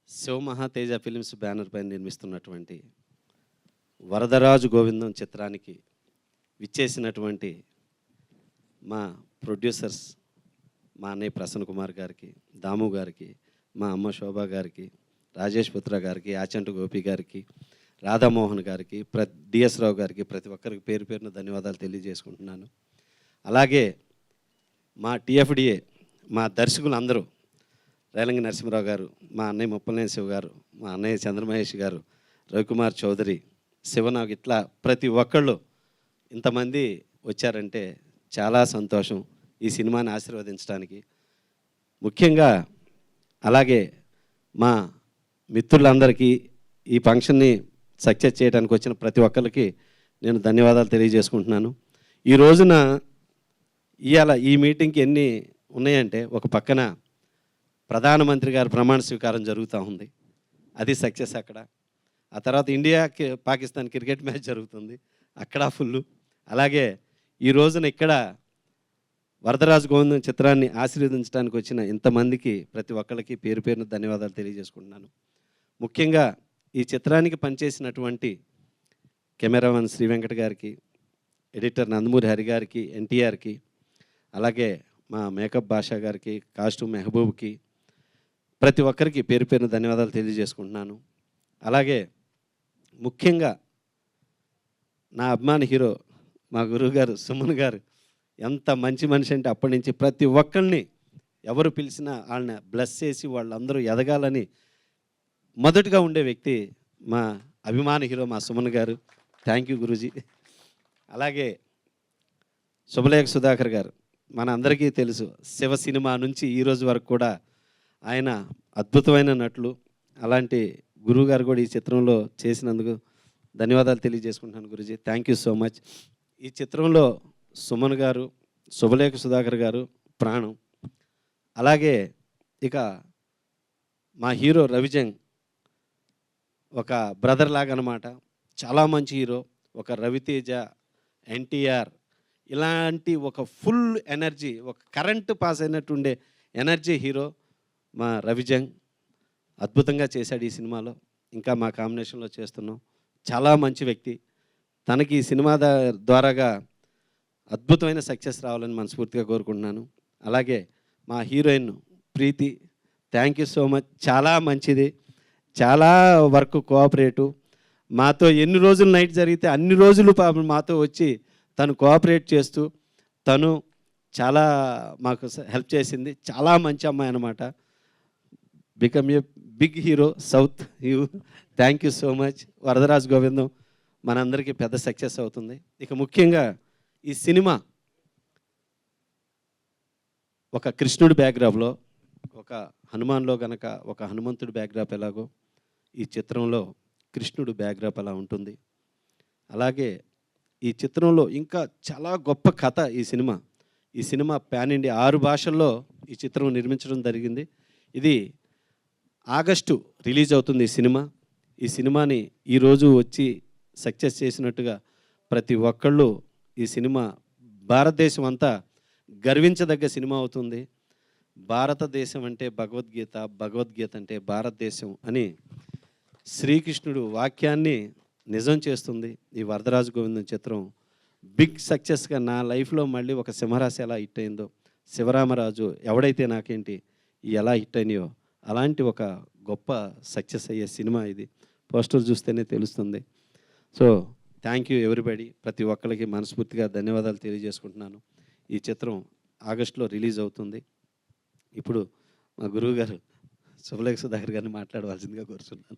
Shiva మహాతేజ films banner పైన నిర్మిస్తున్నటువంటి వరదరాజు గోవిందం చిత్రానికి విచ్చేసినటువంటి మా ప్రొడ్యూసర్స్ మా అన్నయ్య ప్రసన్న కుమార్ గారికి, దాము గారికి, మా అమ్మ శోభా గారికి, రాజేష్ పుత్ర గారికి, ఆచంటు గోపి గారికి, రాధామోహన్ గారికి, డిఎస్ రావు గారికి, ప్రతి ఒక్కరికి పేరు పేరున ధన్యవాదాలు తెలియజేసుకుంటున్నాను. అలాగే మా టిఎఫ్డిఏ మా దర్శకులు అందరూ, రేలంగి నరసింహరావు గారు, మా అన్నయ్య ముప్పలనేని శివ గారు, మా అన్నయ్య చంద్రమహేష్ గారు, రవికుమార్ చౌదరి, శివనాగ్, ఇట్లా ప్రతి ఒక్కళ్ళు ఇంతమంది వచ్చారంటే చాలా సంతోషం ఈ సినిమాని ఆశీర్వదించడానికి. ముఖ్యంగా అలాగే మా మిత్రులందరికీ ఈ ఫంక్షన్ని సక్సెస్ చేయడానికి వచ్చిన ప్రతి ఒక్కరికి నేను ధన్యవాదాలు తెలియజేసుకుంటున్నాను. ఈ రోజున ఇవాళ ఈ మీటింగ్కి ఎన్ని ఉన్నాయంటే, ఒక పక్కన ప్రధానమంత్రి గారి ప్రమాణ స్వీకారం జరుగుతూ ఉంది, అది సక్సెస్ అక్కడ. ఆ తర్వాత ఇండియా పాకిస్తాన్ క్రికెట్ మ్యాచ్ జరుగుతుంది, అక్కడ ఫుల్లు. అలాగే ఈ రోజున ఇక్కడ వరదరాజు గోవిందం చిత్రాన్ని ఆశీర్వదించడానికి వచ్చిన ఇంతమందికి ప్రతి ఒక్కరికి పేరు పేరున ధన్యవాదాలు తెలియజేసుకుంటున్నాను. ముఖ్యంగా ఈ చిత్రానికి పనిచేసినటువంటి కెమెరామెన్ శ్రీ వెంకట గారికి, ఎడిటర్ నందమూరి హరి గారికి, ఎన్టీఆర్కి, అలాగే మా మేకప్ భాషా గారికి, కాస్ట్యూమ్ మెహబూబ్కి, ప్రతి ఒక్కరికి పేరు పేరున ధన్యవాదాలు తెలియజేసుకుంటున్నాను. అలాగే ముఖ్యంగా నా అభిమాన హీరో మా గురువు గారు సుమన్ గారు ఎంత మంచి మనిషి అంటే, అప్పటి నుంచి ప్రతి ఒక్కరిని ఎవరు పిలిచినా వాళ్ళని బ్లెస్ చేసి వాళ్ళందరూ ఎదగాలని మొదటగా ఉండే వ్యక్తి మా అభిమాన హీరో మా సుమన్ గారు. Thank you Guruji. అలాగే శుభలేఖ సుధాకర్ గారు, మన అందరికీ తెలుసు, శివ సినిమా నుంచి ఈరోజు వరకు కూడా ఆయన అద్భుతమైన నటులు. అలాంటి గురువు గారు కూడా ఈ చిత్రంలో చేసినందుకు ధన్యవాదాలు తెలియజేసుకుంటున్నాను Guruji. Thank you so much. ఈ చిత్రంలో సుమన్ గారు, శుభలేఖ సుధాకర్ గారు ప్రాణం. అలాగే ఇక మా హీరో రవిజంగ్ ఒక బ్రదర్ లాగా అనమాట, చాలా మంచి హీరో. ఒక రవితేజ, ఎన్టీఆర్, ఇలాంటి ఒక ఫుల్ ఎనర్జీ, ఒక కరెంటు పాస్ అయినట్టు ఉండే ఎనర్జీ హీరో మా రవిజంగ్. అద్భుతంగా చేశాడు ఈ సినిమాలో, ఇంకా మా కాంబినేషన్లో చేస్తున్నాం. చాలా మంచి వ్యక్తి. తనకి ఈ సినిమా ద్వారాగా అద్భుతమైన సక్సెస్ రావాలని మనస్ఫూర్తిగా కోరుకుంటున్నాను. అలాగే మా heroine Preethi, thank you so much. చాలా మంచిది, చాలా వర్క్ కోఆపరేటివ్. మాతో ఎన్ని రోజులు నైట్ జరిగితే అన్ని రోజులు మాతో వచ్చి తను కోఆపరేట్ చేస్తూ తను చాలా మాకు హెల్ప్ చేసింది. చాలా మంచి అమ్మాయి అన్నమాట. Become a big hero south you. Thank you so much. Varadaraju Govindam మనందరికీ పెద్ద సక్సెస్ అవుతుంది. ఇక ముఖ్యంగా ఈ సినిమా ఒక కృష్ణుడి బ్యాక్డ్రాప్లో, ఒక హనుమాన్లో గనక ఒక హనుమంతుడి బ్యాక్డ్రాప్ ఎలాగో ఈ చిత్రంలో కృష్ణుడు బ్యాక్డ్రాప్ అలా ఉంటుంది. అలాగే ఈ చిత్రంలో ఇంకా చాలా గొప్ప కథ ఈ సినిమా. ఈ సినిమా పాన్ ఇండియా 6 భాషల్లో ఈ చిత్రం నిర్మించడం జరిగింది. ఇది ఆగస్టు రిలీజ్ అవుతుంది ఈ సినిమా. ఈ సినిమాని ఈరోజు వచ్చి సక్సెస్ చేసినట్టుగా ప్రతి ఒక్కళ్ళు ఈ సినిమా భారతదేశం అంతా గర్వించదగ్గ సినిమా అవుతుంది. భారతదేశం అంటే భగవద్గీత, భగవద్గీత అంటే భారతదేశం అని శ్రీకృష్ణుడు వాక్యాన్ని నిజం చేస్తుంది ఈ వరదరాజు గోవిందం చిత్రం. బిగ్ సక్సెస్గా నా లైఫ్లో మళ్ళీ ఒక సింహరాశి ఎలా హిట్ అయిందో, శివరామరాజు ఎవడైతే నాకేంటి ఎలా హిట్ అయినాయో అలాంటి ఒక గొప్ప సక్సెస్ అయ్యే సినిమా ఇది. పోస్టర్ చూస్తేనే తెలుస్తుంది. So thank you everybody. ప్రతి ఒక్కరికి మనస్ఫూర్తిగా ధన్యవాదాలు తెలియజేసుకుంటున్నాను. ఈ చిత్రం ఆగస్టులో రిలీజ్ అవుతుంది. ఇప్పుడు మా గురువు గారు శుభలేఖ సుధాకర్ గారిని మాట్లాడవలసిందిగా కోరుతున్నాను.